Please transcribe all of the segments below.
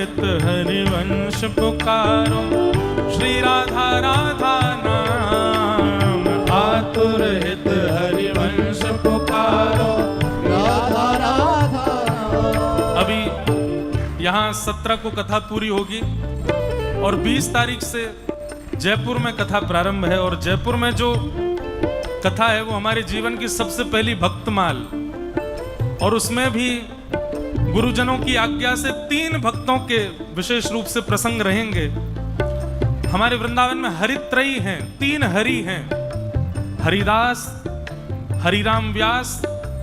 हित हरिवंश पुकारो, श्री राधा राधा नाम। आतुर हित हरिवंश पुकारो, राधा राधा नाम। अभी यहाँ 17 को कथा पूरी होगी और 20 तारीख से जयपुर में कथा प्रारंभ है। और जयपुर में जो कथा है वो हमारे जीवन की सबसे पहली भक्तमाल, और उसमें भी गुरुजनों की आज्ञा से 3 भक्तों के विशेष रूप से प्रसंग रहेंगे। हमारे वृंदावन में हरित्रयी हैं, 3 हरि हैं, हरिदास, हरिराम व्यास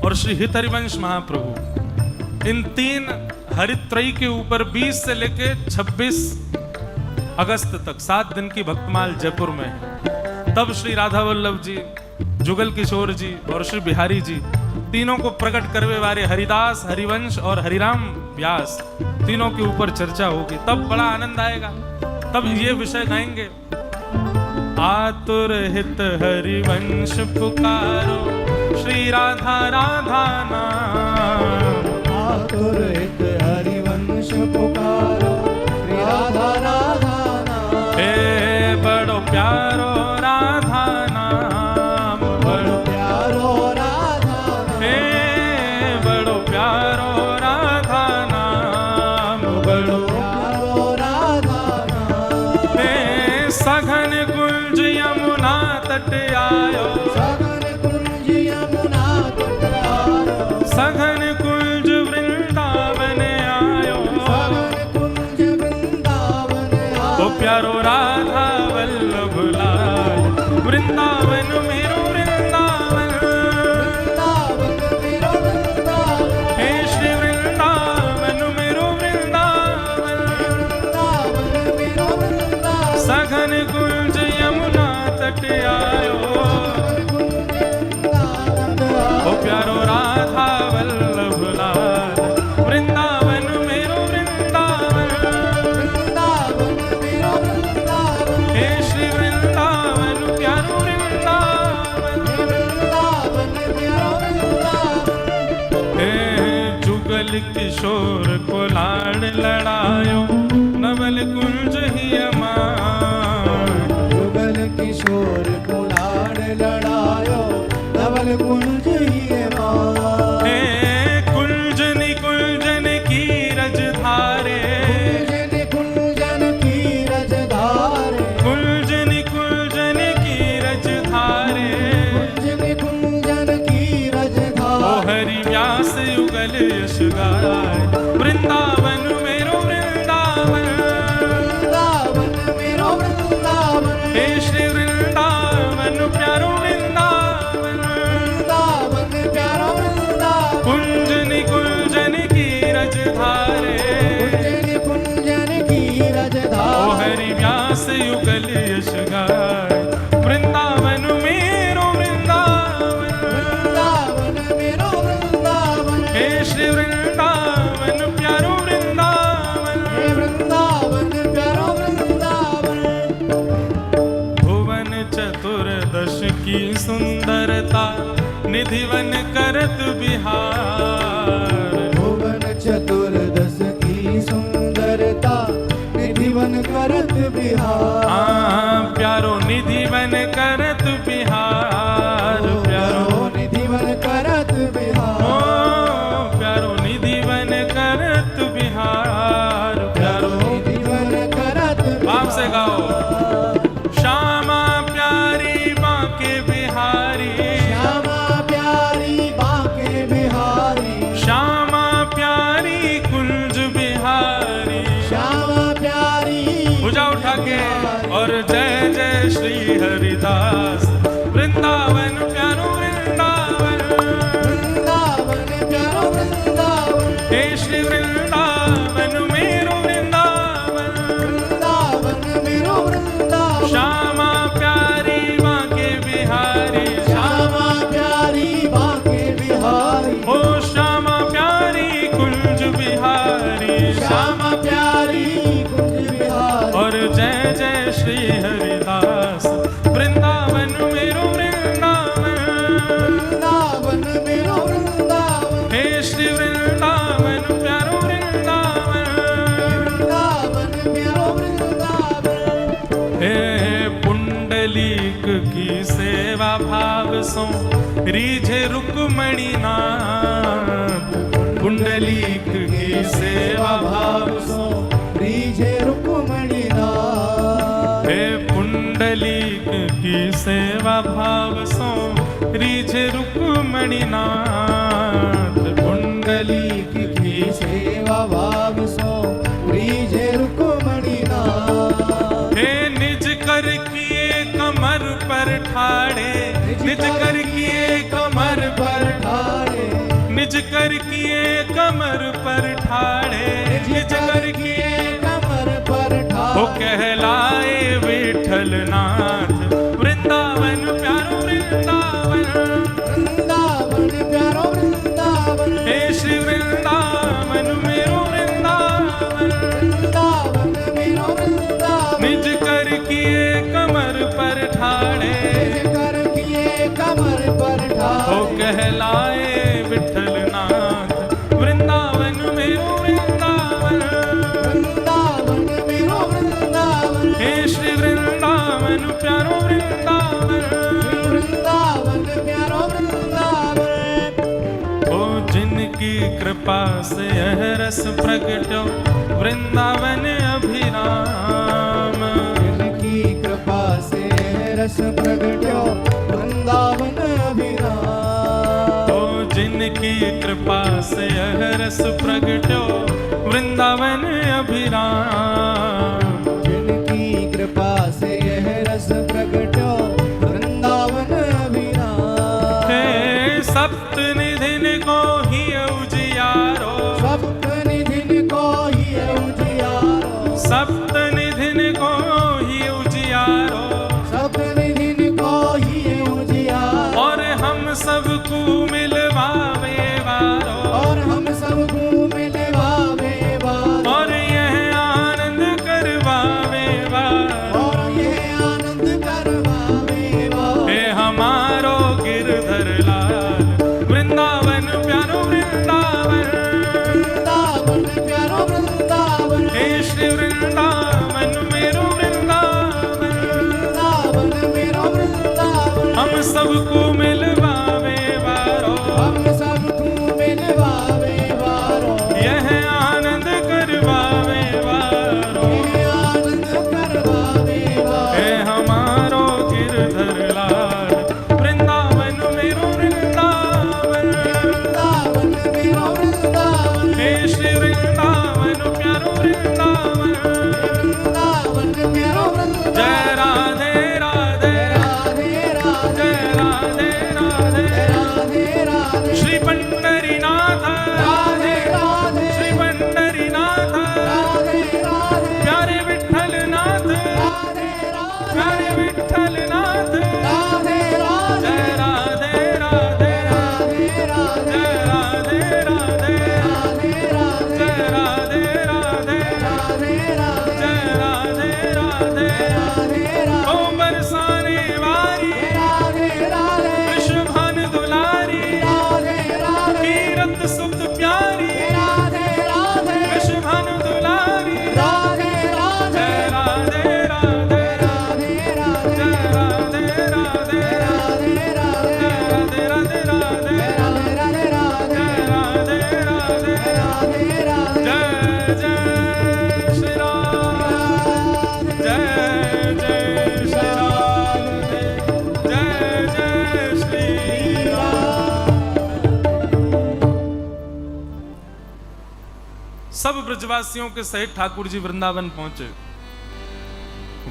और श्री हित हरिवंश महाप्रभु। इन 3 हरित्रयी के ऊपर 20 से लेके 26 अगस्त तक 7 दिन की भक्तमाल जयपुर में है। तब श्री राधा वल्लभ जी, जुगल किशोर जी और श्री बिहारी जी, तीनों को प्रकट करने वाले हरिदास, हरिवंश और हरिराम व्यास, तीनों के ऊपर चर्चा होगी। तब बड़ा आनंद आएगा, तब ये विषय गाएंगे। आतुर हित हरिवंश पुकारो, श्री राधा राधा नाम। आतुर हित हरिवंश पुकारो, श्री राधा राधा नाम। हे बड़ो प्यारो राधा नाम, बड़ो प्यारो राधा नाम। हे बड़ो प्यारो राधा नाम, बड़ो प्यारो राधा नाम। हे सघन कुंज यमुना तट आयो, सघन कुंज यमुना तट आयो। सघन कुंज वृंदावन आयो, सघन कुंज वृंदावन आयो। ओ प्यारो राधा वल्लभ लाल, वृंदावन मेरो वृंदावन, वृंदावन मेरो वृंदावन। हे श्री वृंदावन मेरो वृंदावन। वृंदावन मेरो वृंदावन। सघन कुंज यमुना तट आयो, ओ प्यारो राधा वल्लभ लाल, वृंदावन मेरो वृंदावन। वृंदावन मेरो वृंदावन। हे श्री वृंदावन प्यारो वृंदावन। वृंदावन मेरो वृंदावन। हे जुगल किशोर को लाड़ लड़ायो, नवल कुंज ही अमाय। जुगल किशोर को लाड़ लड़ायो, नवल कुंज ही मां। हे कुंजन कुंजन की रजधारे, कुंजन कुंजन की रजधारे। कुंजन कुंजन की रजधारे। कुंजन कुंजन की ओ रजधारे। हरि व्यास युगल यश गाय, वृंदावन मेरो वृंदावन। वृंदावन मेरो वृंदावन। हे श्री वृंदावन प्यारो वृंदावन। वृंदावन प्यारो वृंदावन। कुंजन कुंजन की रजधारे, कुंजन कुंजन की ओ रजधारे। हरि व्यास युगल यश गाय, वृंदावन मेरो वृंदावन। वृंदावन मेरो वृंदावन। हे श्री वृंदावन प्यारो वृंदावन। हे वृंदावन प्यारो वृंदावन। भुवन चतुर्दश की सुंदरता, निधिवन करत बिहार। भुवन चतुर्दश की सुंदरता, निधिवन करत बिहार। प्यारो निधिवन करत बिहार, प्यारो निधिवन करत ओ बिहार। प्यारो निधिवन करत बिहार, प्यारो निधिवन करत बाप से गाओ। श्यामा प्यारी बांके बिहारी, श्यामा प्यारी बांके बिहारी। श्यामा प्यारी कुंज बिहारी। श्यामा प्यारी भुजा उठा के और जय जय श्री हरिदास, वृंदावन सो रीझे रुक्मणी नाथ पुंडलीक की सेवा भाव सो रीझे रुक्मणी नाथ हे पुंडलीक की सेवा भाव सो रीझे रुक्मणी नाथ पुंडलीक की सेवा भाव सो रीझे रुक्मणी नाथ हे निज कर किए कमर पर ठाड़े निज कर किए कमर पर ठाड़े निज कर किए कमर पर ठाड़े निज कर किए कमर पर वो ठाड़े कहलाए विठल नाथ वृंदावन प्यारो वृंदावन वृंदावन प्यारो वृंदावन हे श्री वृंदावन मेरो वृंदावन वृंदावन मेरो वृंदावन निज कर किए कमर पर ठाड़े कर किए कमर पर वो ठाड़े कहलाए विठल नाथ वृंदावन मेरो वृंदावन वृंदावन मेरो वृंदावन हे श्री वृंदावन प्यारो वृंदावन वृंदावन प्यारो वृंदावन ओ जिनकी कृपा से यह रस प्रगटो वृंदावन अभिराम जिनकी कृपा से रस प्रगट्यो वृंदावन अभिराम ओ जिनकी कृपा से यह रस प्रगटो वृंदावन अभिराम जिनकी कृपा से यह रस प्रगट्यो वृंदावन अभिराम हे सप्त निधिन को ही उजियारो सप्त निधिन को ही उजियारो सप्त निधिन को ही उजियारो सप्त निधिन को ही उजियारो और हम सबको मिलवावे वारो और हम सबको मिलवावे वारो और यह आनंद करवावे वारो और ये आनंद करवावे वारो हे हमारो गिरधर लाल वृंदावन प्यारो वृंदावन वृंदावन प्यारो वृंदावन हे श्री वृंदावन मेरो वृंदावन वृंदावन मेरो वृंदावन हम सबको मिलवावे वारो हम सबको मिलवावे वारो यह आनंद करवावे वारो ये आनंद करवावे वारो हे हमारो गिरधर लाल वृंदावन मेरो वृंदावन वृंदावन मेरो वृंदावन हे श्री वृंदावन प्यारो वृंदावन वृंदावन मेरो वृंदावन जय राधे राधे राधे राधे जय राधे राधे राधे राधे श्री पंढरीनाथ राधे राधे श्री पंढरीनाथ राधे राधे प्यारे विठ्ठलनाथ राधे राधे प्यारे विठ्ठलनाथ राधे राधे जय राधे राधे राधे राधे जय राधे राधे राधे राधे जय राधे राधे राधे राधे जय राधे राधे राधे ओ बरसाने वारी राधे राधे विश्वभान दुलारी राधे राधे कीरत सुत प्यारी राधे राधे विश्वभान दुलारी राधे राधे जय राधे राधे राधे राधे जय राधे राधे राधे राधे राधे राधे राधे राधे राधे जय राधे राधे राधे राधे जय जय श्री राम जय जय श्री राम जय जय श्री राम। सब ब्रजवासियों के सहित ठाकुर जी वृंदावन पहुंचे।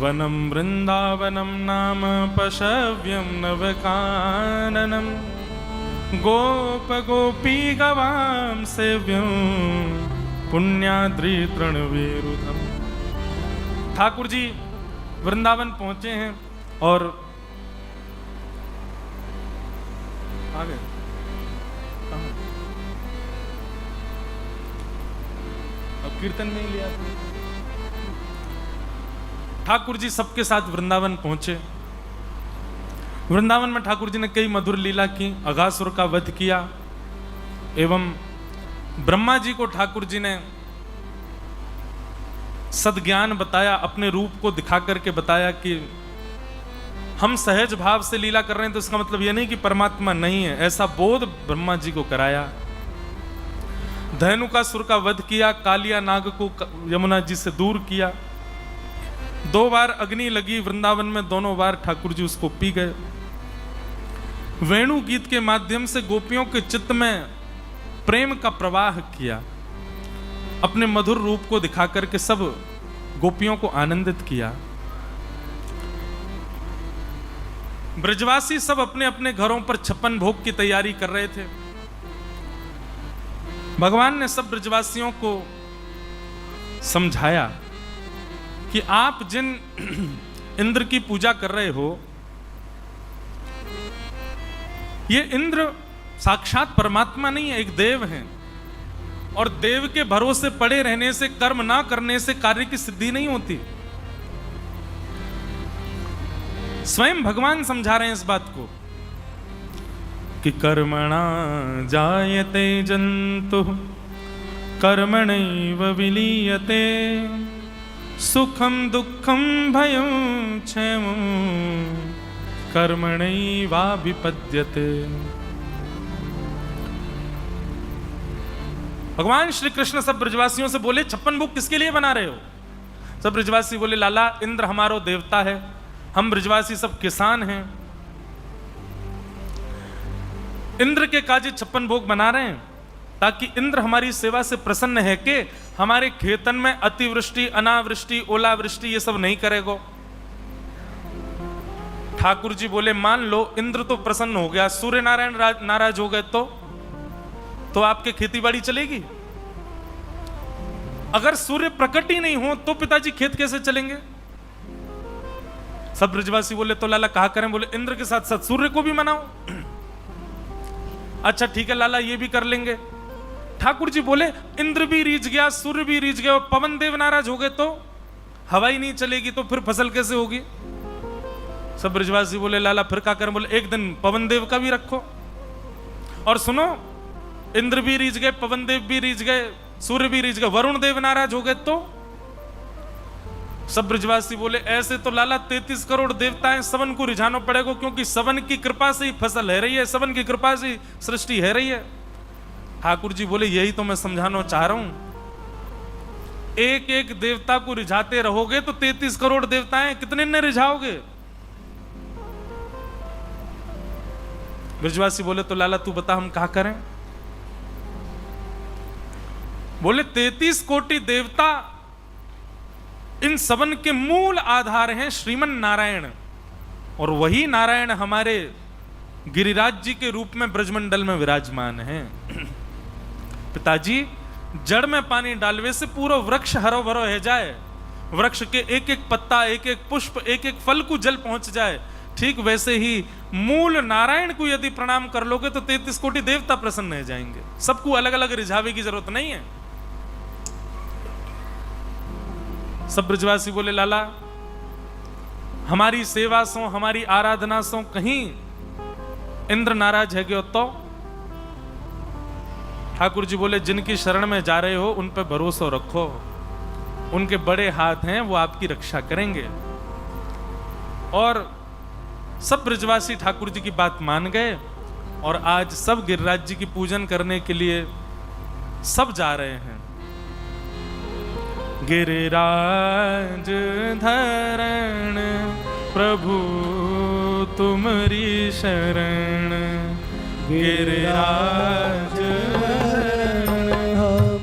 वनम वृंदावनम नाम पशव्यम नवकाननम गोप गोपी गवाम सेव्यम पुण्याद्रि तृणवीरुधम। ठाकुर जी वृंदावन पहुंचे हैं और आ गए। कहाँ? अब कीर्तन में ही लिया था। ठाकुर जी सबके साथ वृंदावन पहुंचे। वृंदावन में ठाकुर जी ने कई मधुर लीला की, अघासुर का वध किया एवं ब्रह्मा जी को ठाकुर जी ने सद्ज्ञान बताया, अपने रूप को दिखा करके बताया कि हम सहज भाव से लीला कर रहे हैं तो इसका मतलब यह नहीं कि परमात्मा नहीं है। ऐसा बोध ब्रह्मा जी को कराया। धनुकासुर का वध किया, कालिया नाग को यमुना जी से दूर किया। 2 बार अग्नि लगी वृंदावन में, दोनों बार ठाकुर जी उसको पी गए। वेणु गीत के माध्यम से गोपियों के चित्त में प्रेम का प्रवाह किया। अपने मधुर रूप को दिखा करके सब गोपियों को आनंदित किया। ब्रजवासी सब अपने अपने घरों पर 56 भोग की तैयारी कर रहे थे। भगवान ने सब ब्रजवासियों को समझाया कि आप जिन इंद्र की पूजा कर रहे हो, ये इंद्र साक्षात परमात्मा नहीं है, एक देव हैं। और देव के भरोसे पड़े रहने से, कर्म ना करने से कार्य की सिद्धि नहीं होती। स्वयं भगवान समझा रहे हैं इस बात को कि कर्मणा जायते जंतु कर्मणैव विलीयते सुखम दुखम भयं क्षयं कर्मणैवाभिपद्यते। भगवान श्री कृष्ण सब ब्रजवासियों से बोले 56 भोग किसके लिए बना रहे हो? सब ब्रजवासी बोले लाला इंद्र हमारो देवता है, हम ब्रजवासी सब किसान हैं। इंद्र के काजे 56 भोग बना रहे हैं ताकि इंद्र हमारी सेवा से प्रसन्न है कि हमारे खेतन में अतिवृष्टि, अनावृष्टि, ओलावृष्टि ये सब नहीं करेगा। ठाकुर जी बोले मान लो इंद्र तो प्रसन्न हो गया, सूर्य नारायण नाराज हो गए तो आपके खेती बाड़ी चलेगी? अगर सूर्य प्रकट ही नहीं हो तो पिताजी खेत कैसे चलेंगे? सब ब्रजवासी बोले तो लाला कहा करें? बोले इंद्र के साथ साथ सूर्य को भी मनाओ। अच्छा ठीक है लाला ये भी कर लेंगे। ठाकुर जी बोले इंद्र भी रीझ गया, सूर्य भी रीझ गया, पवन देव नाराज हो गए तो हवा ही नहीं चलेगी, तो फिर फसल कैसे होगी? सब ब्रजवासी बोले लाला फिर क्या करें? बोले एक दिन पवन देव का भी रखो। और सुनो इंद्र भी रीझ गए, पवन देव भी रीझ गए, सूर्य भी रीझ गए, वरुण देव नाराज हो गए तो? सब ब्रजवासी बोले ऐसे तो लाला 33 करोड़ देवताएं सबन को रिझाना पड़ेगा, क्योंकि सबन की कृपा से ही फसल है रही है, सबन की कृपा से ही सृष्टि है रही है। ठाकुर जी बोले यही तो मैं समझाना चाह रहा हूं। एक एक देवता को रिझाते रहोगे तो 33 करोड़ देवताएं कितने ने रिझाओगे? ब्रजवासी बोले तो लाला तू बता हम क्या करें? बोले 33 कोटि देवता इन सबन के मूल आधार हैं श्रीमन नारायण, और वही नारायण हमारे गिरिराज जी के रूप में ब्रजमंडल में विराजमान हैं। पिताजी जड़ में पानी डालवे से पूरा वृक्ष हरो भरो हो जाए, वृक्ष के एक एक पत्ता, एक एक पुष्प, एक एक फल को जल पहुंच जाए, ठीक वैसे ही मूल नारायण को यदि प्रणाम कर लोगे तो 33 कोटि देवता प्रसन्न हो जाएंगे। सबको अलग अलग रिझावे की जरूरत नहीं है। सब ब्रजवासी बोले लाला हमारी सेवा सो, हमारी आराधना सो कहीं इंद्र नाराज है गयो तो? ठाकुर जी बोले जिनकी शरण में जा रहे हो उन पर भरोसा रखो, उनके बड़े हाथ हैं, वो आपकी रक्षा करेंगे। और सब ब्रजवासी ठाकुर जी की बात मान गए और आज सब गिरिराज जी की पूजन करने के लिए सब जा रहे हैं। गिरिराज धरण प्रभु तुमरी शरण, गिरिराज हम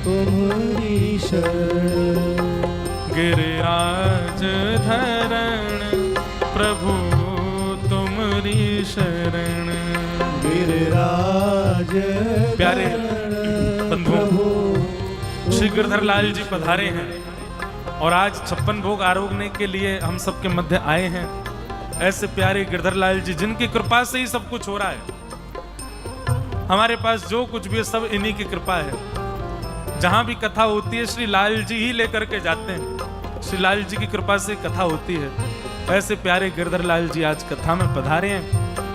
तुम्हारी शरण, गिरिराज धरण प्रभु तुमरी शरण। गिरिराज प्यारे बंधु श्री गिरधर लाल जी पधारे हैं और आज 56 भोग आरोगने के लिए हम सबके मध्य आए हैं। ऐसे प्यारे गिरधर लाल जी जिनकी कृपा से ही सब कुछ हो रहा है। हमारे पास जो कुछ भी है सब इन्हीं की कृपा है। जहां भी कथा होती है श्री लाल जी ही लेकर के जाते हैं, श्री लाल जी की कृपा से कथा होती है। ऐसे प्यारे गिरधर लाल जी आज कथा में पधारे हैं,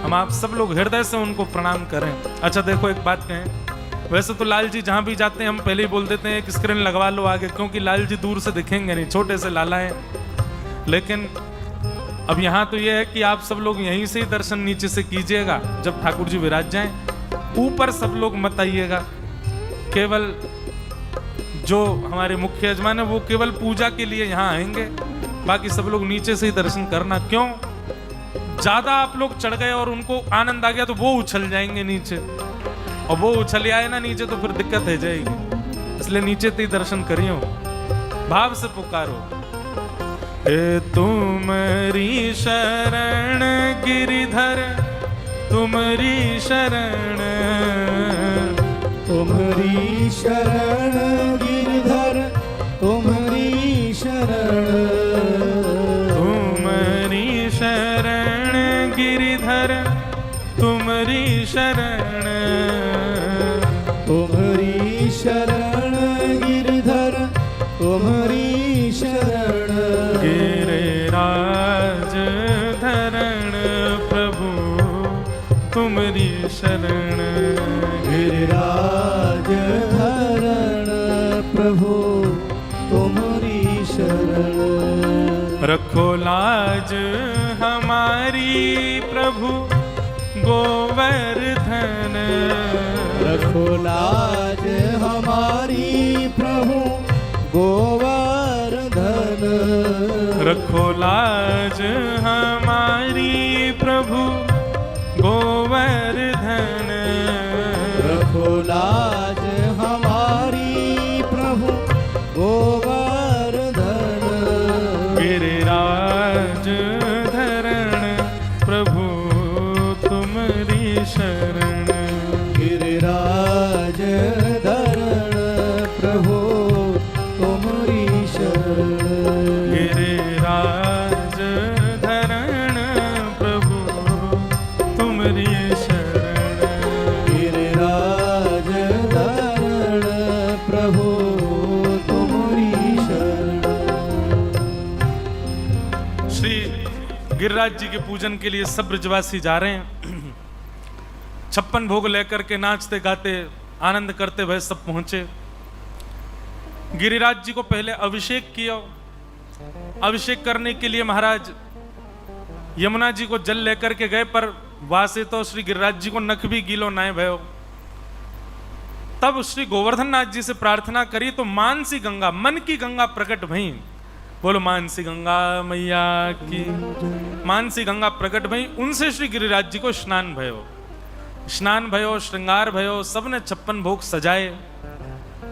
हम आप सब लोग हृदय से उनको प्रणाम करें। अच्छा देखो एक बात कहें, वैसे तो लाल जी जहां भी जाते हैं हम पहले ही बोल देते हैं कि स्क्रीन लगवा लो आगे, क्योंकि लाल जी दूर से दिखेंगे नहीं, छोटे से लाला हैं। लेकिन अब यहाँ तो यह है कि आप सब लोग यहीं से ही दर्शन नीचे से कीजिएगा जब ठाकुर जी विराज जाएं, ऊपर सब लोग मत आइएगा। केवल जो हमारे मुख्य यजमान है वो केवल पूजा के लिए यहाँ आएंगे, बाकी सब लोग नीचे से ही दर्शन करना। क्यों? ज्यादा आप लोग चढ़ गए और उनको आनंद आ गया तो वो उछल जाएंगे नीचे, और वो उछल आए ना नीचे तो फिर दिक्कत हो जाएगी। इसलिए नीचे से ही दर्शन करियो, भाव से पुकारो। ए तुम्हारी शरण गिरिधर, तुम्हारी शरण, तुम्हारी शरण गिरधर, तुम्हारी शरण, तुम्हारी शरण गिरिधर, तुम्हारी शरण, तुम्हारी शरण गिरधर, तुम्हारी शरण, गिरिराज धरण प्रभु तुम्हारी शरण, गिरिराज धरण प्रभु तुम्हारी शरण, रखो लाज हमारी प्रभु गोवर्धन, रखो लाज हमारी प्रभु गोवर्धन, रखो लाज हमारी प्रभु गोवर्धन, रखो लाज हमारी प्रभु गोवर्धन, गिरिराज धरण प्रभु तुम्हारी शरण, गिरिराज धरण प्रभु तुम्हारी शरण, गिरिराज धरण प्रभु तुम्हारी शरण, गिरिराज धरण प्रभु तुम्हारी शरण। श्री गिरिराज जी के पूजन के लिए सब ब्रजवासी जा रहे हैं। 56 भोग लेकर के नाचते गाते आनंद करते हुए सब पहुंचे। गिरिराज जी को पहले अभिषेक किया। अभिषेक करने के लिए महाराज यमुना जी को जल लेकर के गए, पर वासे तो श्री गिरिराज जी को नख भी गीलो नाय भयो। तब श्री गोवर्धन नाथ जी से प्रार्थना करी तो मानसी गंगा, मन की गंगा प्रकट भई। बोलो मानसी गंगा मैया की। मानसी गंगा प्रकट भई, उनसे श्री गिरिराज जी को स्नान भयो। स्नान भयो, श्रृंगार भयो, सबने 56 भोग सजाए।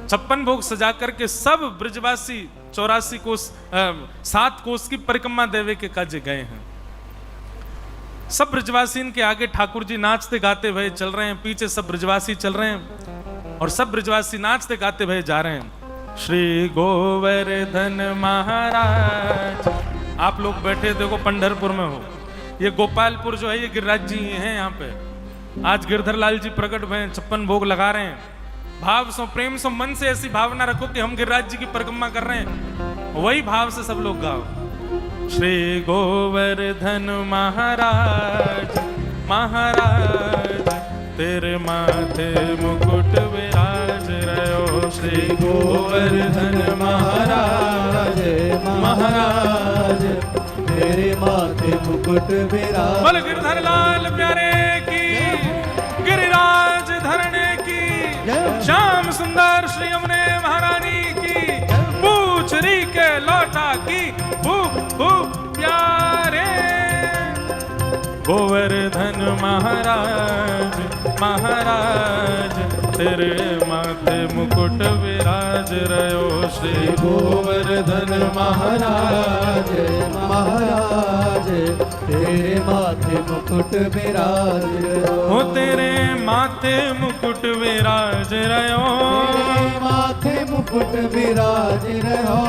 56 भोग सजा करके सब ब्रजवासी 84 कोस 7 कोस की परिक्रमा देवे के काजे गए हैं। सब ब्रजवासी इनके आगे ठाकुर जी नाचते गाते हुए चल रहे हैं, पीछे सब ब्रजवासी चल रहे हैं और सब ब्रजवासी नाचते गाते हुए जा रहे हैं। श्री गोवर्धन महाराज, आप लोग बैठे देखो पंढरपुर में हो, ये गोपालपुर जो है ये गिरिराज जी हैं यहाँ पे। आज गिरधर लाल जी प्रकट हुए, 56 भोग लगा रहे हैं। भाव सो प्रेम सो मन से ऐसी भावना रखो कि हम गिरिराज जी की परिक्रमा कर रहे हैं, वही भाव से सब लोग गाओ। श्री गोवर्धन महाराज, महाराज तेरे माथे मुकुट विराज रहो। श्री गोवर्धन महाराज, महाराज तेरे माथे मुकुट विराज। बोल गिरधर लाल प्यारे की, गिरिराज धरने की, श्याम सुंदर श्री यमुने महारानी की, पूछरी के लौटा की, प्यारे गोवर्धन महाराज, महाराज तेरे माथे मुकुट विराज रहो। श्री गोवर्धन महाराज, महाराज तेरे माथे मुकुट विराज हो, तेरे माथे मुकुट विराज रहो, तेरे माथे मुकुट विराज रहो,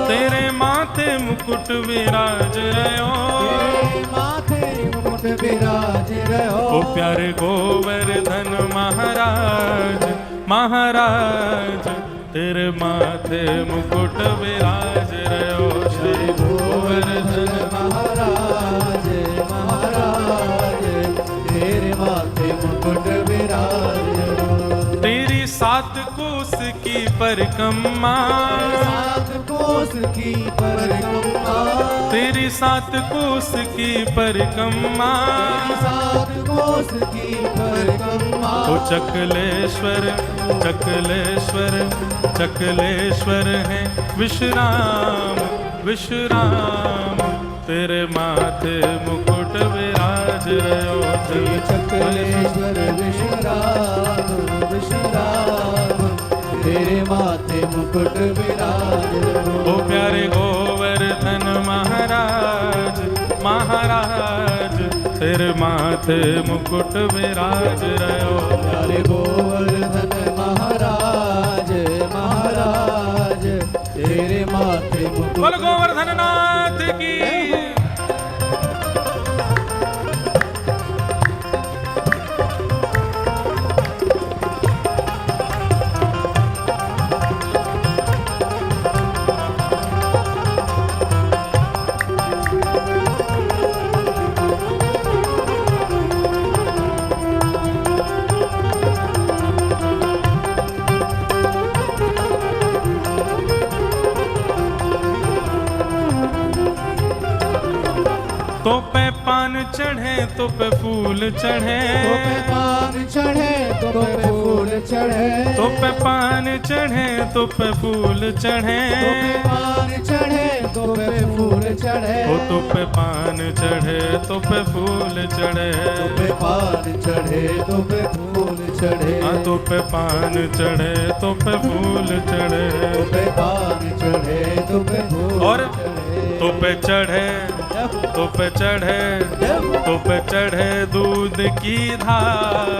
तेरे माथे मुकुट विराज रहो, तेरे माथे मुकुट विराज रहो। ओ प्यारे गोवर्धन महाराज, महाराज तेरे माथे मुकुट विराज रहो। श्री गोवर्धन महाराज, महाराज तेरे माथे मुकुट विराज रहो, तेरी सात कोस की परिक्रमा, सात कोस की परिक्रमा, तेरी सात कोस की परिक्रमा, सात कोस की परिक्रमा। ओ चकलेश्वर चकलेश्वर चकलेश्वर है विश्राम विश्राम, तेरे माथे मुकुट विराज रहो। चकलेश्वर विश्राम विश्राम, तेरे माथे मुकुट विराज रहो। ओ प्यारे गोवर्धन महाराज महाराज, तेरे माथे मुकुट विराज रहो। प्यारे गोवर्धन महाराज महाराज, तेरे माथे मुकुट। बोल गोवर्धन नाथ की। तो पे पान चढ़े तो पे फूल चढ़े, तो पे पान चढ़े तो पे फूल चढ़े, तो पे पान चढ़े तो पे फूल चढ़े, तो पे पान चढ़े तो पे फूल चढ़े, ओ तो पे पान चढ़े तो पे फूल चढ़े, तो पे पान चढ़े तो पे फूल चढ़े, हाँ तो पे पान चढ़े तो पे फूल चढ़े, तो पे पान चढ़े तो पे फूल और चढ़े। तो पे चढ़े तो पे चढ़े तो पे चढ़े दूध की धार,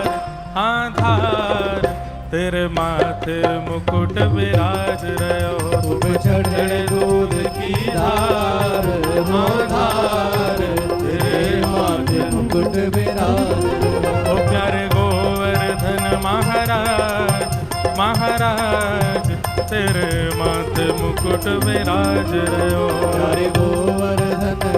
हाँ धार, तेरे माथे मुकुट विराज रहो। तो पे चढ़े दूध की धार, हाँ धार, तेरे माथे मुकुट विराज रहो। ओ प्यारे गोवर्धन महाराज महाराज, तेरे माथे मुकुट विराज रहो। प्यारे गोवर्धन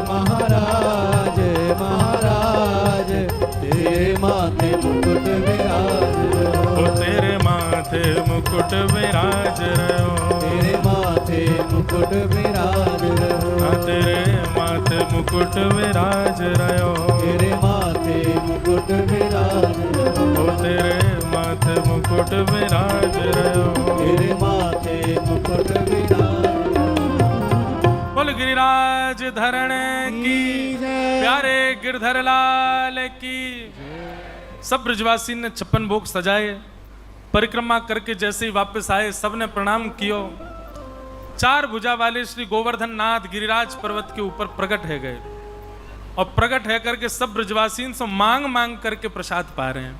महाराज महाराज, तेरे माथे मुकुट विराज रहो। ओ तेरे माथे मुकुट विराज रहो। तेरे माथे मुकुट विराज रहो। हाँ तेरे माथे मुकुट विराज रहो। तेरे माथे मुकुट विराज रहो। ओ तेरे माथे मुकुट विराज रहो। तेरे माथे मुकुट विराज रहो। बोल गिरिराज धरण की जय। प्यारे गिरधर लाल की। सब ब्रजवासी ने 56 भोग सजाए, परिक्रमा करके जैसे ही वापस आए सबने प्रणाम कियो। 4 भुजा वाले श्री गोवर्धन नाथ गिरिराज पर्वत के ऊपर प्रकट है गए और प्रकट है करके सब ब्रजवासियों से मांग मांग करके प्रसाद पा रहे हैं।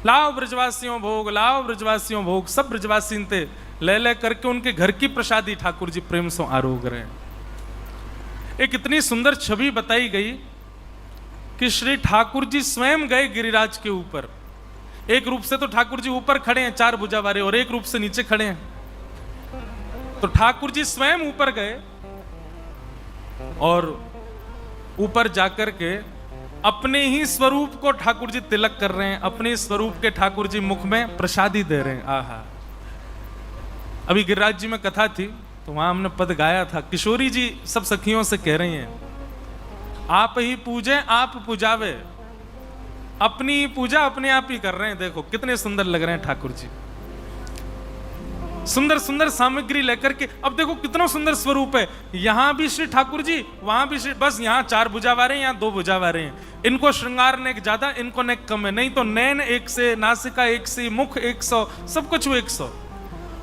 लाओ ब्रजवासियों भोग, लाओ ब्रजवासियों भोग। सब ब्रजवासी थे ले करके उनके घर की प्रसादी ठाकुर जी प्रेम से आरोग रहे हैं। एक इतनी सुंदर छवि बताई गई कि श्री ठाकुर जी स्वयं गए गिरिराज के ऊपर। एक रूप से तो ठाकुर जी ऊपर खड़े हैं 4 भुजा वाले, और एक रूप से नीचे खड़े हैं। तो ठाकुर जी स्वयं ऊपर गए और ऊपर जाकर के अपने ही स्वरूप को ठाकुर जी तिलक कर रहे हैं। अपने स्वरूप के ठाकुर जी मुख में प्रसादी दे रहे हैं। आहा, अभी गिरिराज जी में कथा थी तो वहां हमने पद गाया था। किशोरी जी सब सखियों से कह रही हैं, आप ही पूजे आप पुजावे। अपनी पूजा अपने आप ही कर रहे हैं। देखो कितने सुंदर लग रहे हैं ठाकुर जी, सुंदर सुंदर सामग्री लेकर के। अब देखो कितना सुंदर स्वरूप है। यहां भी श्री ठाकुर जी, वहां भी श्री, बस यहां 4 भुजा वाले हैं, यहां 2 भुजा वाले हैं। इनको श्रृंगार नेक ज्यादा, इनको नेक कम है। नहीं तो नैन 1 से, नासिका 1 से, मुख 100, सब कुछ 100।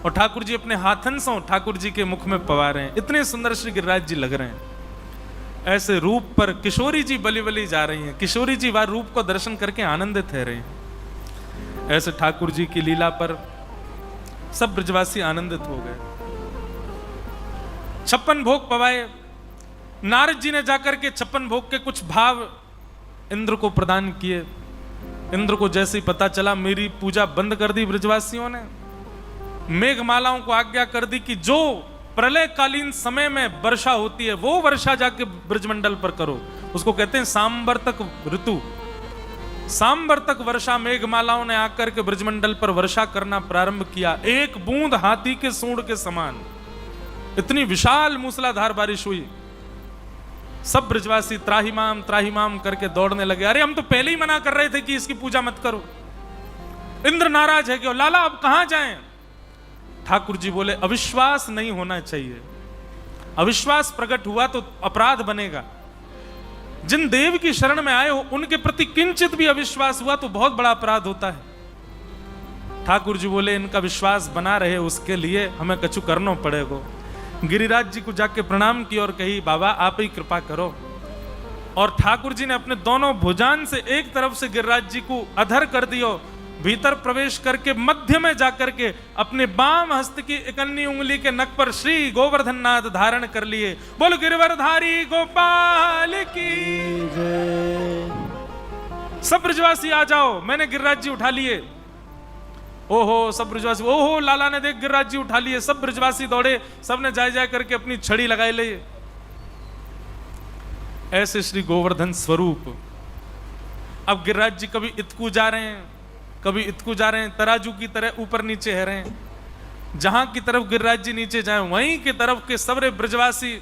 और ठाकुर जी अपने हाथन से ठाकुर जी के मुख में पवा रहे हैं। इतने सुंदर श्री गिरिराज जी लग रहे हैं। ऐसे रूप पर किशोरी जी बली बली जा रही हैं। किशोरी जी वह रूप को दर्शन करके आनंदित है रहे हैं। ऐसे ठाकुर जी की लीला पर सब ब्रजवासी आनंदित हो गए। 56 भोग पवाए। नारद जी ने जाकर के 56 भोग के कुछ भाव इंद्र को प्रदान किए। इंद्र को जैसे ही पता चला मेरी पूजा बंद कर दी ब्रजवासियों ने, मेघमालाओं को आज्ञा कर दी कि जो प्रलय कालीन समय में वर्षा होती है वो वर्षा जाके ब्रजमंडल पर करो। उसको कहते हैं सांबर्तक ऋतु। सांबर तक वर्षा मेघमालाओं ने आकर के ब्रजमंडल पर वर्षा करना प्रारंभ किया। एक बूंद हाथी के सूंड के समान, इतनी विशाल मूसलाधार बारिश हुई। सब ब्रजवासी त्राहिमाम करके दौड़ने लगे। अरे हम तो पहले ही मना कर रहे थे कि इसकी पूजा मत करो, इंद्र नाराज है क्यों? लाला अब कहां जाएं? ठाकुर जी बोले अविश्वास नहीं होना चाहिए, अविश्वास प्रकट हुआ तो अपराध बनेगा। जिन देव की शरण में आए हो उनके प्रति किंचित भी अविश्वास हुआ तो बहुत बड़ा अपराध होता है। ठाकुर जी बोले इनका विश्वास बना रहे उसके लिए हमें कछु करना पड़ेगा। गिरिराज जी को जाके प्रणाम किया और कही बाबा आप ही कृपा करो। और ठाकुर जी ने अपने दोनों भुजान से एक तरफ से गिरिराज जी को अधर कर दियो, भीतर प्रवेश करके मध्य में जाकर के अपने बाम हस्त की इकन्नी उंगली के नक पर श्री गोवर्धन नाथ धारण कर लिए। बोलो गिरिवरधारी गोपाल की जय। सब ब्रजवासी आ जाओ, मैंने गिरिराज जी उठा लिए। ओहो सब ब्रजवासी, ओहो लाला ने देख गिरिराज जी उठा लिए। सब ब्रजवासी दौड़े, सबने जाए करके अपनी छड़ी लगाई ले। ऐसे श्री गोवर्धन स्वरूप। अब गिरिराज जी कभी इतकू जा रहे हैं, कभी इतकू जा रहे हैं, तराजू की तरह ऊपर नीचे है रहे हैं। जहां की तरफ गिरिराज जी नीचे जाए वहीं की तरफ के सबरे ब्रजवासी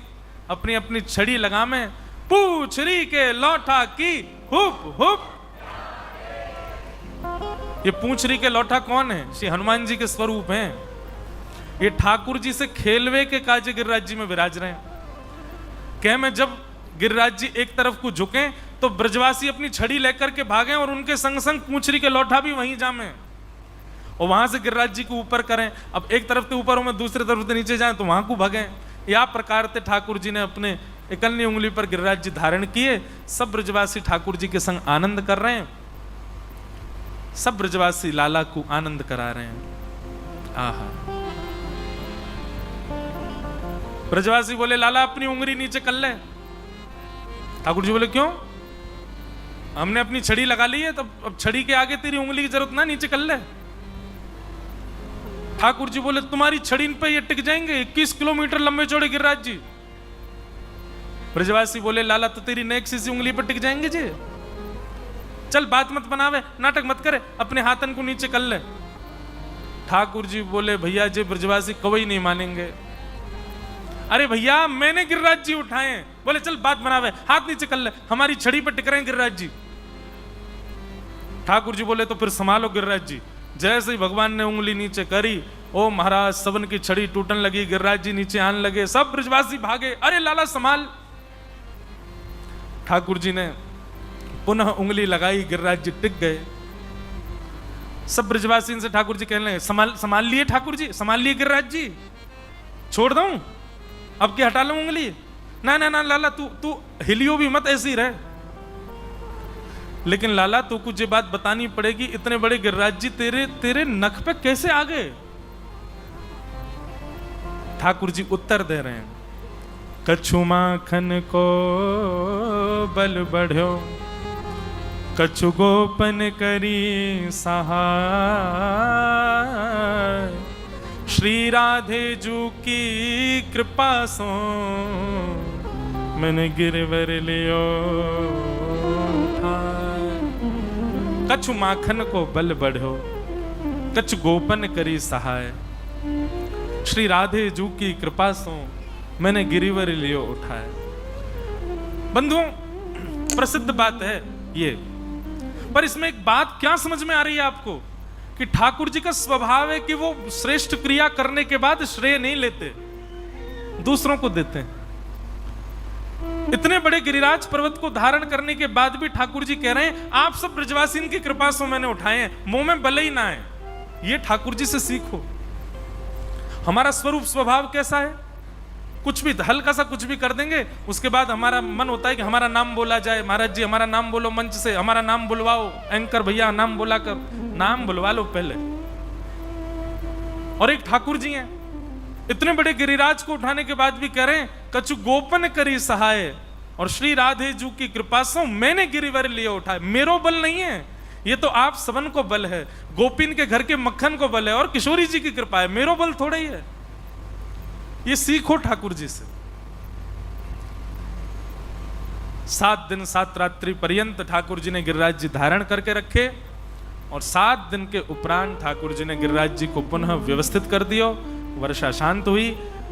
अपनी अपनी छड़ी लगामे। पूछरी के लौठा की हुप हुप। ये पूछरी के लौठा कौन है? श्री हनुमान जी के स्वरूप हैं। ये ठाकुर जी से खेलवे के काजे गिरिराज जी में विराज रहे हैं। कह में जब गिरिराज जी एक तरफ को झुके तो ब्रजवासी अपनी छड़ी लेकर के भागे और उनके संग संग पूंछरी के लौठा भी वहीं जामे और वहां से गिरिराज जी को ऊपर करें। अब एक तरफ से ऊपर हो में दूसरी तरफ से नीचे जाएं तो वहां को भागे। या प्रकार से ठाकुर जी ने अपने इकन्नी उंगली पर गिरिराज जी धारण किए। सब ब्रजवासी ठाकुर जी के संग आनंद कर रहे हैं। सब ब्रजवासी लाला को आनंद करा रहे हैं। आहा। ब्रजवासी बोले लाला अपनी उंगली नीचे कर ले। ठाकुर जी बोले क्यों? हमने अपनी छड़ी लगा ली है, तब अब छड़ी के आगे तेरी उंगली की जरूरत ना, नीचे कर ले। ठाकुर जी बोले तुम्हारी छड़ी पे ये टिक जाएंगे 21 किलोमीटर लंबे चौड़े गिरिराज जी। ब्रजवासी बोले लाला तो तेरी नेक सी उंगली पर टिक जाएंगे जी। चल बात मत बनावे, नाटक मत करे, अपने हाथन को नीचे कर ले। ठाकुर जी बोले भैया जी ब्रजवासी कभी नहीं मानेंगे। अरे भैया मैंने गिरिराज जी उठाए। बोले चल बात बनावे, हाथ नीचे कर ले, हमारी छड़ी पर टिक रहे हैं गिरिराज जी। ठाकुर जी बोले तो फिर संभालो गिरिराज जी। जैसे ही भगवान ने उंगली नीचे करी, ओ महाराज सबन की छड़ी टूटने लगी, गिरिराज जी नीचे आने लगे, सब ब्रजवासी भागे। अरे लाला संभाल। ठाकुर जी ने पुनः उंगली लगाई, गिरिराज जी टिक गए। सब ब्रजवासी इनसे ठाकुर जी कहने लगे संभाल लिए ठाकुर जी, संभाल लिए गिरिराज जी, छोड़ दूं अब क्या हटा लूं उंगली? ना ना ना लाला तू हिलियो भी मत, ऐसी रहे। लेकिन लाला तू कुछ ये बात बतानी पड़ेगी, इतने बड़े गिरिराज जी तेरे नख पे कैसे आ गए? ठाकुर जी उत्तर दे रहे हैं कछु माखन को बल बढ़्यो, कछु गोपन करी सहाय, श्री राधे जू की कृपा सो मैंने गिरवर लियो उठाए। कछु माखन को बल बढ़ो, कछु गोपन करी सहाय, श्री राधे जू की कृपा सो मैंने गिरिवर लियो उठाए। बंधुओं प्रसिद्ध बात है ये, पर इसमें एक बात क्या समझ में आ रही है आपको कि ठाकुर जी का स्वभाव है कि वो श्रेष्ठ क्रिया करने के बाद श्रेय नहीं लेते, दूसरों को देते हैं। इतने बड़े गिरिराज पर्वत को धारण करने के बाद भी ठाकुर जी कह रहे हैं आप सब ब्रजवासी की कृपा से मैंने उठाए हैं, मुंह में बल ही ना आए। ये ठाकुर जी से सीखो। हमारा स्वरूप स्वभाव कैसा है? कुछ भी हल्का सा कुछ भी कर देंगे, उसके बाद हमारा मन होता है कि हमारा नाम बोला जाए। महाराज जी हमारा नाम बोलो मंच से, हमारा नाम बुलवाओ, एंकर भैया नाम बोला कर, नाम बुलवा लो पहले। और एक ठाकुर जी हैं, इतने बड़े गिरिराज को उठाने के बाद भी कह रहे हैं कछु गोपन करी सहाय, और श्री राधे जू की कृपा से मैंने गिरिवर लिए उठाए। मेरो बल नहीं है, ये तो आप सबन को बल है, गोपिन के घर के मक्खन को बल है और किशोरी जी की कृपा है, मेरो बल थोड़ा ही है। ये सीखो ठाकुर जी से। 7 दिन 7 रात्रि पर्यंत ठाकुर जी ने गिरिराज जी धारण करके रखे और 7 दिन के उपरांत ठाकुर जी ने गिरिराज जी को पुनः व्यवस्थित कर दियो। वर्षा शांत हुई।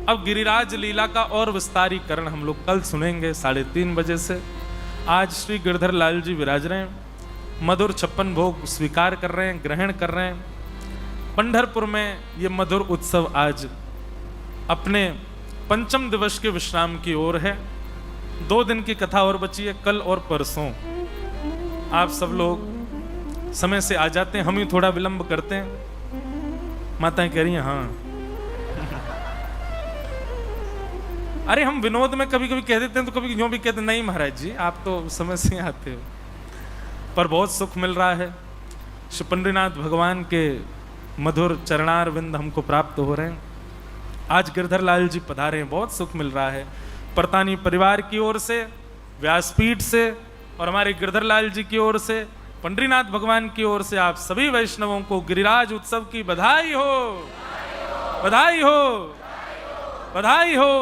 अब गिरिराज लीला का और विस्तारीकरण हम लोग कल सुनेंगे 3:30 बजे से। आज श्री गिरधर लाल जी विराज रहे हैं, मधुर 56 भोग स्वीकार कर रहे हैं, ग्रहण कर रहे हैं। पंढरपुर में ये मधुर उत्सव आज अपने 5म दिवस के विश्राम की ओर है। 2 दिन की कथा और बची है, कल और परसों। आप सब लोग समय से आ जाते हैं, हम ही थोड़ा विलंब करते हैं। माताएं कह रही हैं हाँ। अरे हम विनोद में कभी कभी कह देते हैं तो कभी यूं भी कहते नहीं महाराज जी आप तो समय से आते हो। पर बहुत सुख मिल रहा है। श्री पंडरीनाथ भगवान के मधुर चरणार विंद हमको प्राप्त हो रहे हैं। आज गिरधर लाल जी पधारे हैं, बहुत सुख मिल रहा है। परतानी परिवार की ओर से, व्यासपीठ से और हमारे गिरधर लाल जी की ओर से, पंडरीनाथ भगवान की ओर से आप सभी वैष्णवों को गिरिराज उत्सव की बधाई हो, बधाई हो, बधाई हो।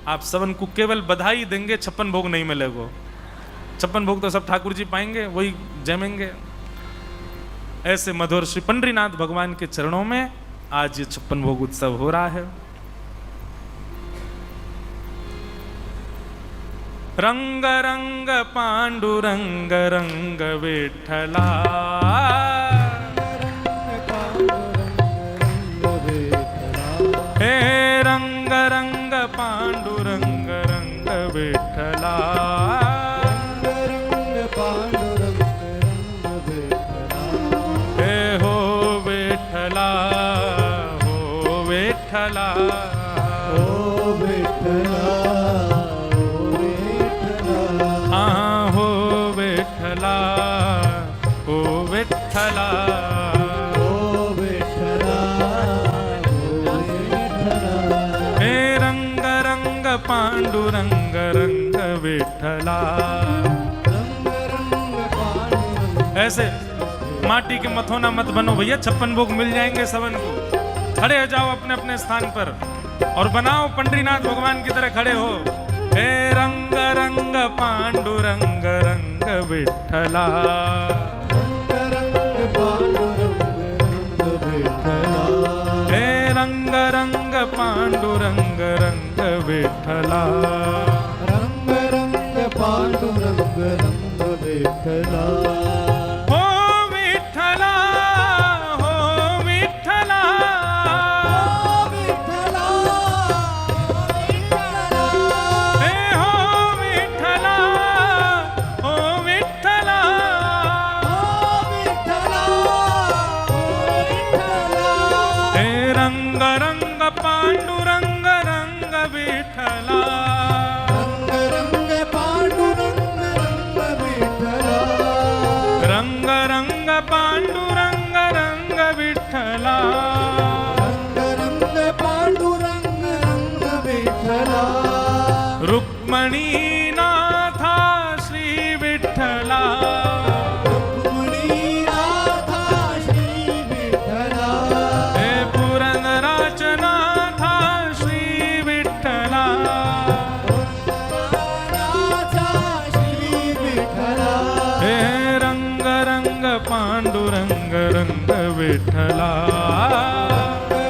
आप सबन को केवल बधाई देंगे, 56 भोग नहीं मिलेगा। 56 भोग तो सब ठाकुर जी पाएंगे, वही जमेंगे। ऐसे मधुर श्री पंडरीनाथ भगवान के चरणों में आज ये 56 भोग उत्सव हो रहा है। रंग रंग पांडुरंग रंग विठ्ठला, हे रंग रंग पांडुरंग रंग विठ्ठला, हे हो विठ्ठला, हो विठ्ठला, ओ विठ्ठला, हाँ हो विठ्ठला, हो विठ्ठला, ओ विठ्ठला, ओ विठ्ठला, हे रंग रंग पांडुरंग रंग विठ्ठला। रंग रंग पांडुरंग। ऐसे माटी के मथोना मत बनो भैया, 56 भोग मिल जाएंगे सबन को। खड़े हो जाओ अपने अपने स्थान पर और बनाओ पंडरीनाथ भगवान की तरह खड़े हो। हे रंग रंग पांडुरंग रंग विठ्ठला, रंग रंग पांडुरंग रंग विठ्ठला, हे रंग रंग पांडुरंग रंग विठ्ठला, रंग रंग पांडुरंग रंग विठ्ठला, हो विठ्ठला, हो विठ्ठला, ओ विठ्ठला, हे हो विठ्ठला, हो विठ्ठला, ओ विठ्ठला, ओ विठ्ठला, हे रंग रंग पांडुरंग रंग विठ्ठला, रंग रंग पांडुरंग रंग विठ्ठला, रंग रंग पांडुरंग रंग विठ्ठला, रंग रंग पांडुरंग रंग विठ्ठला, रुक्मणी नाथा श्री विठ्ठला, रुक्मिणी नाथा श्री विठ्ठला, हे पुरंदराच नाथा श्री विठ्ठला, राजा श्री विठ्ठला, हे रंग रंग पांडुरंग रंग विठ्ठला,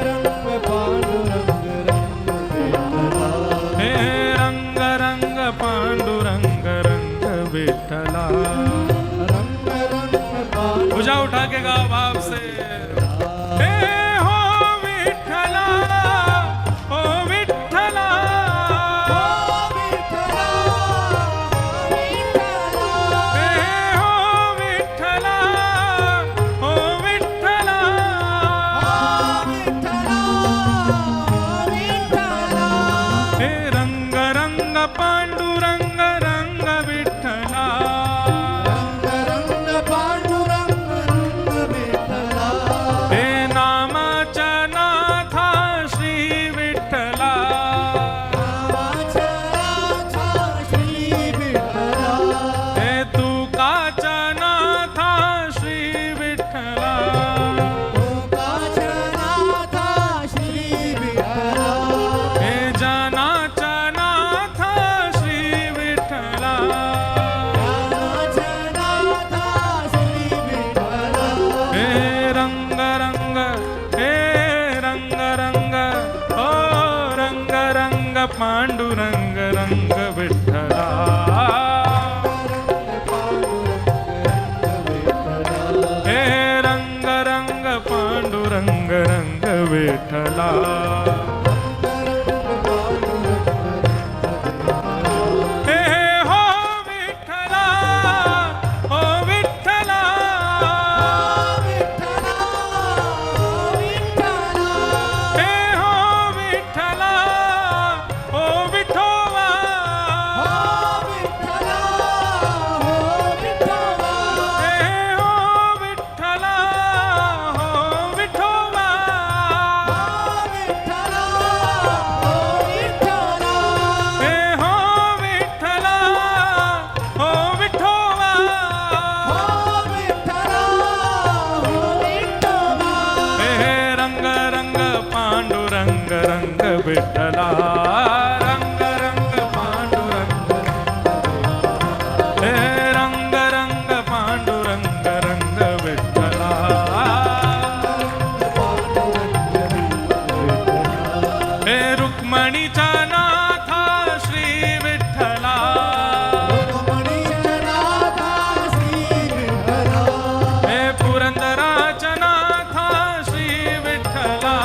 रंग पांडुरंग रंग विठ्ठला, हे रंग रंग पांडुरंग रंग विठ्ठला। रंग रंग पांडुरंग भुजा उठा के गाओ भाव से, हे हो विठ्ठला, हो विठ्ठला, ओ विठ्ठला, हे हो विठ्ठला, हो विठ्ठला, ओ विठ्ठला, ओ विठ्ठला, हे रंग रंग पांडुरंग रंग विठ्ठला, रंग रंग पांडुरंग रंग विठ्ठला, हे नामा विठ्ठला रंग रंग पांडुरंग हे रंग रंग पांडुरंग रंग विठ्ठला हे रुक्मणीचा नाथा श्री विठ्ठला हे पुरंदराचा नाथा श्री विठ्ठला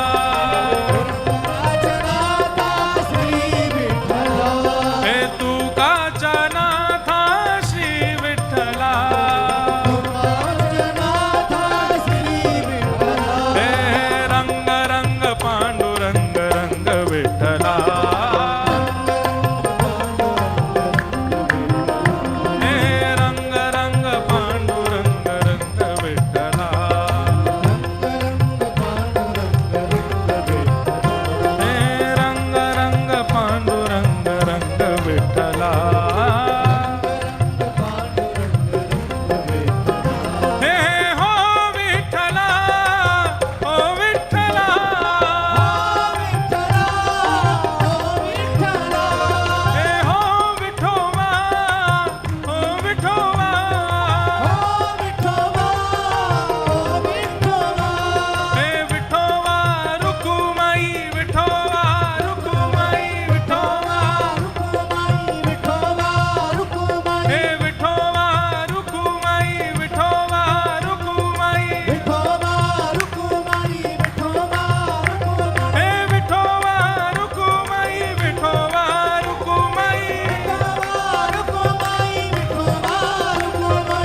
हे तुकाचा नाथा श्री विठ्ठला हे रंग रंग पांडुरंग रंग विठ्ठला हे रंग रंग पांडुरंग रंग विठ्ठला हे रंग रंग पांडुरंग रंग विठ्ठला हे हो विठ्ठला हो विठ्ठला हे हो विठोबा हो विठोबा हे विठोबा रुकुमाई विठोबा रुकुमाई विठोबा हे विठोबा रुकुमाई विठोबा रुकुमाई हे विठोबा रुकुमाई विठोबा रुकुमाई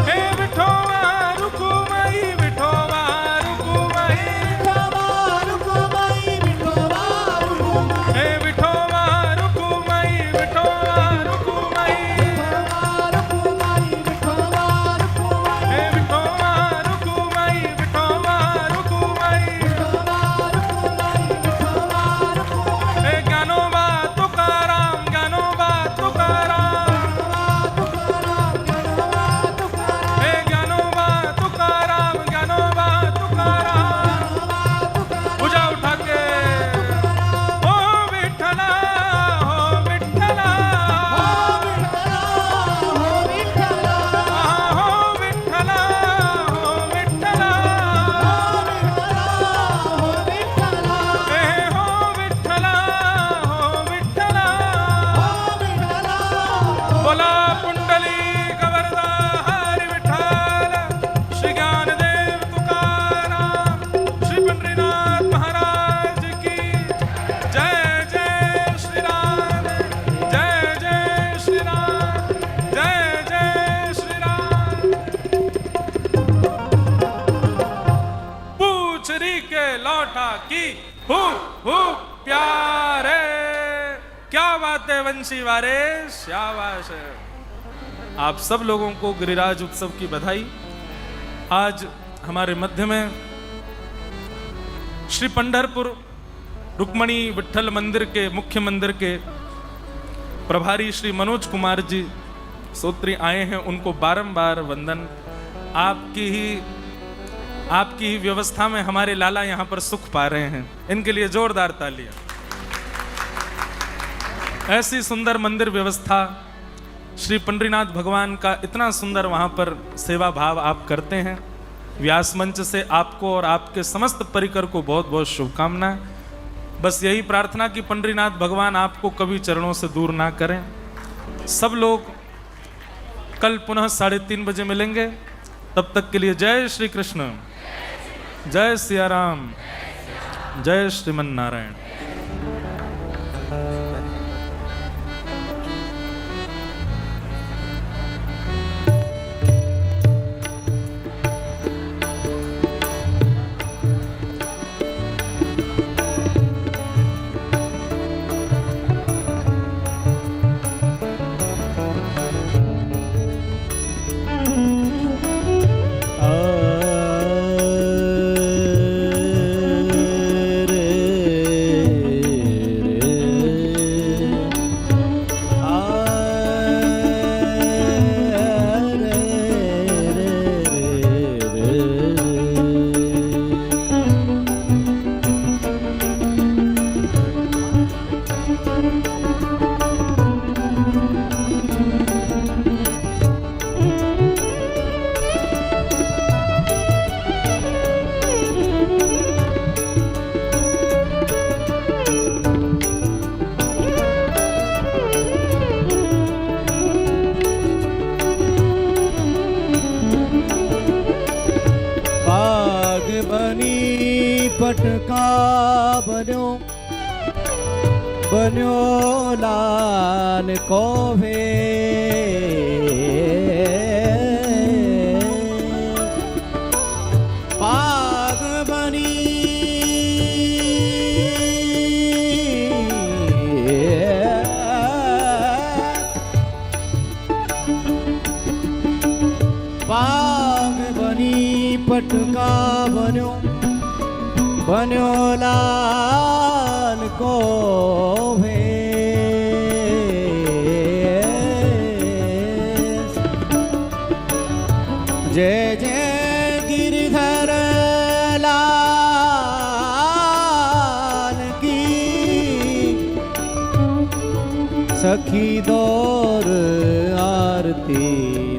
हे विठोबा रुकुमाई विठोबा रुकुमाई हे विठोबा रुकुमाई विठोबा रुकुमाई हे विठोबा रुकुमाई विठोबा रुकुमाई हे ज्ञानोबा तुकाराम ज्ञानोबा तुकाराम हे ज्ञानोबा तुकाराम ज्ञानोबा तुकाराम पूजा उठा के हो विठ्ठला हो विठ्ठला हो विठ्ठला हो विठ्ठला हो विठ्ठला हे हो विठ्ठला हो विठ्ठला बोला पुंडलिक वरदा हरी विठ्ठल श्री ज्ञानदेव तुकाराम श्री पंढरीनाथ महाराज की जय जय श्री राम जय जय श्री राम जय जय श्री राम पूछरी के लौटा की हु प्यारे क्या बात है वंशी वारे शाबाश है। आप सब लोगों को गिरिराज उत्सव की बधाई। आज हमारे मध्य में श्री पंढरपुर रुक्मणी विठ्ठल मंदिर के मुख्य मंदिर के प्रभारी श्री मनोज कुमार जी सोत्री आए हैं। उनको बारंबार वंदन। आपकी ही व्यवस्था में हमारे लाला यहाँ पर सुख पा रहे हैं। इनके लिए जोरदार तालियां। ऐसी सुंदर मंदिर व्यवस्था श्री पंढरीनाथ भगवान का इतना सुंदर वहाँ पर सेवा भाव आप करते हैं। व्यास मंच से आपको और आपके समस्त परिकर को बहुत बहुत शुभकामनाएं। बस यही प्रार्थना कि पंढरीनाथ भगवान आपको कभी चरणों से दूर ना करें। सब लोग कल पुनः 3:30 बजे मिलेंगे। तब तक के लिए जय श्री कृष्ण, जय सिया राम, जय श्रीमन नारायण। रे पाग बनी पटका बन्यो बन्यो लाल को पाग बनी पाग बनी पटका बन्यो बन्यो लाल को जय जय गिरधर लाल की सखी दौर आरती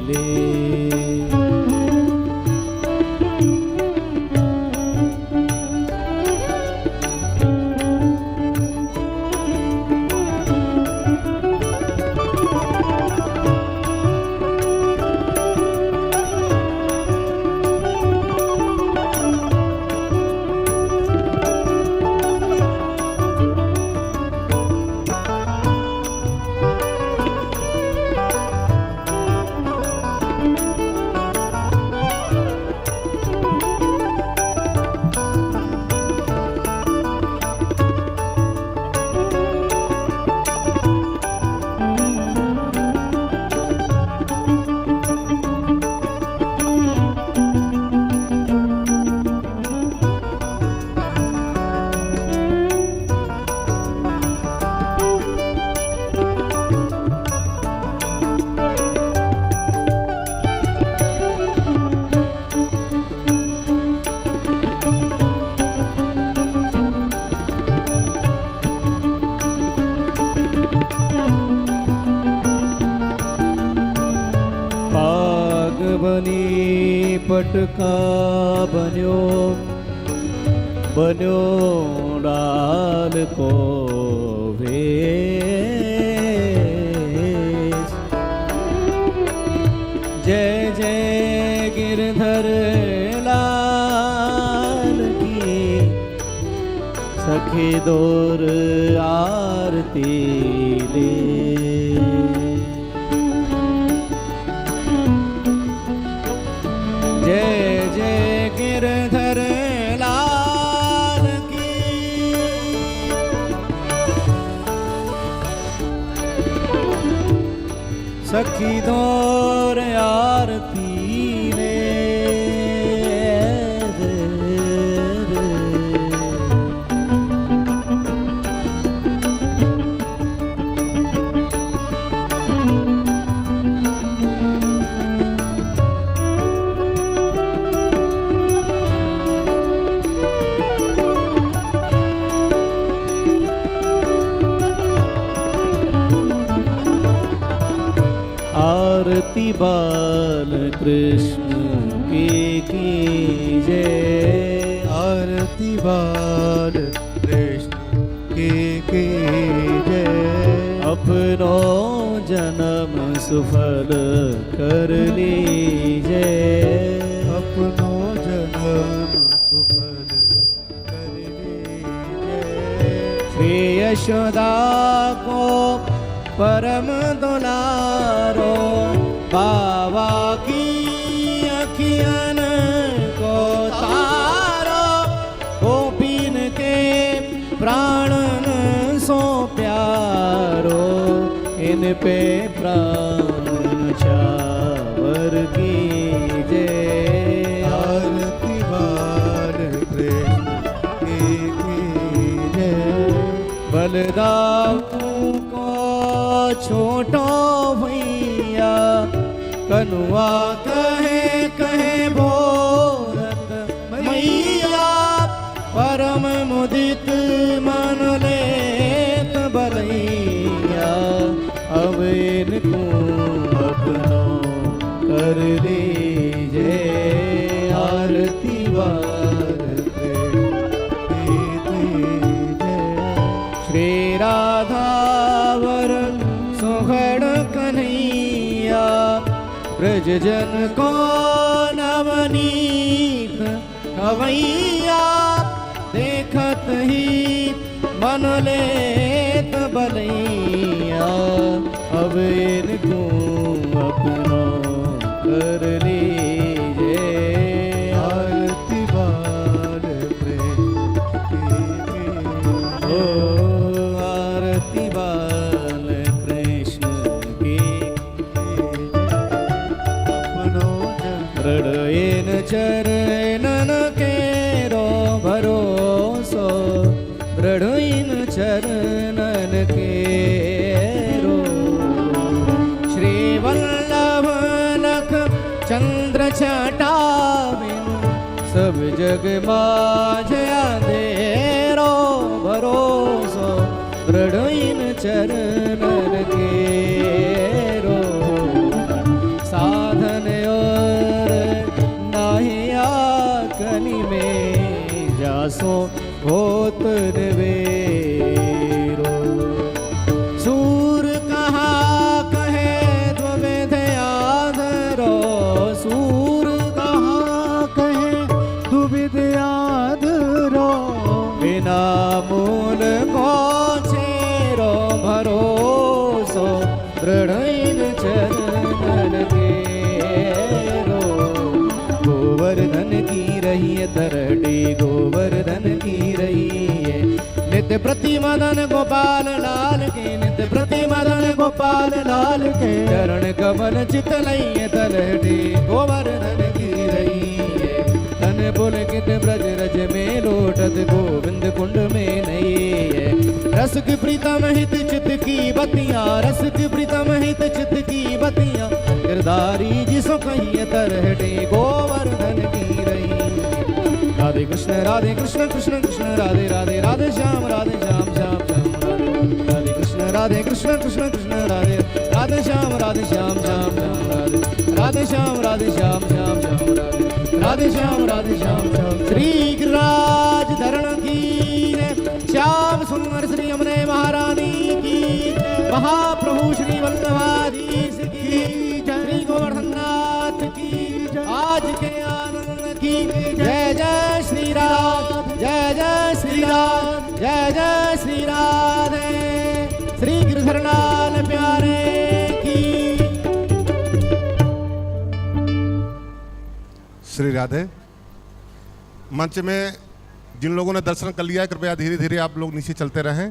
ले बनी पटका बन्यो बन्यो लाल को भेष जय जय गिरधर लाल की सखी दौर आरती ले जय जय गिरधर लाल की सखी दौर आरती ले आरती बाल कृष्ण की जय आरती बाल कृष्ण की जय अपनो जन्म सुफल कर लीजिए अपनो जन्म सुफल कर लीजिए श्री यशोदा को परम दुलारो बाबा की अखियन को तारो गोपीन के प्राणन सो प्यारो इन पे प्राण चावर की जय आरती बाल कृष्ण की जय बलदाऊ छोटो भैया कनुआ कहे कहे भोरत मैया परम मुदित मन लेत बलैया अब इनको अपनो कर लीजिए आरती बार श्री राधा कन्हैया ब्रज जन को नवनीत कवैया देखत ही मन लेत बलैया, अब इनको अपना कर लीजिए। आरती बाल प्रेम की, ओ आरती बाल कृष्ण की, हृदयेन चरणन केरो भरोसो, हृदयेन चरणन केरो। श्री वल्लभ लख चंद्र छटा बिनु, सब जग माझ अंधेरो भरोसो, हृदयेन चरणन केरो। साधन और नाहिया कनि में, जासो होत निवेरो। सूर कहा कहे द्विविध आधरो, सूर कहा कहे द्विविध आधरो, बिना मूल को छेरो भरोसो, दृढ़ चरणन केरो। गोवर्धन की रही है धरती, गोवर्धन की रही है, नित्य प्रति मदन गोपाल लाल के, नित्य प्रति मदन गोपाल लाल के, चरण कमल चित लइए तलहटी, गोवर्धन की रही है। तन पुलकित ब्रज रज में लोटत, गोविंद कुंड में नहीं है। रस की प्रीतम हित चित की बतियां, रस की प्रीतम हित चित की बतियां, गिरधारी जिसो कहिए तरहटे, गोवर्धन की रही। राधे कृष्ण कृष्ण कृष्ण राधे राधे, राधे श्याम श्याम श्याम राधे। राधे कृष्ण कृष्ण कृष्ण राधे, राधे श्याम श्याम श्याम राधे। राधे श्याम श्याम श्याम राधे, राधे श्याम श्याम। श्री गिरिराज धरण की जय, श्याम सुंदर श्री यमुने महारानी की, महाप्रभु श्री वल्लभाधीश की, श्री गोवर्धननाथ की, आज के आनंद की जय जय श्री राम, जय जय श्री राम, जय जय श्री राधे। श्री गिरधरलाल प्यारे की। श्री राधे। मंच में जिन लोगों ने दर्शन कर लिया है, कृपया धीरे धीरे आप लोग नीचे चलते रहें।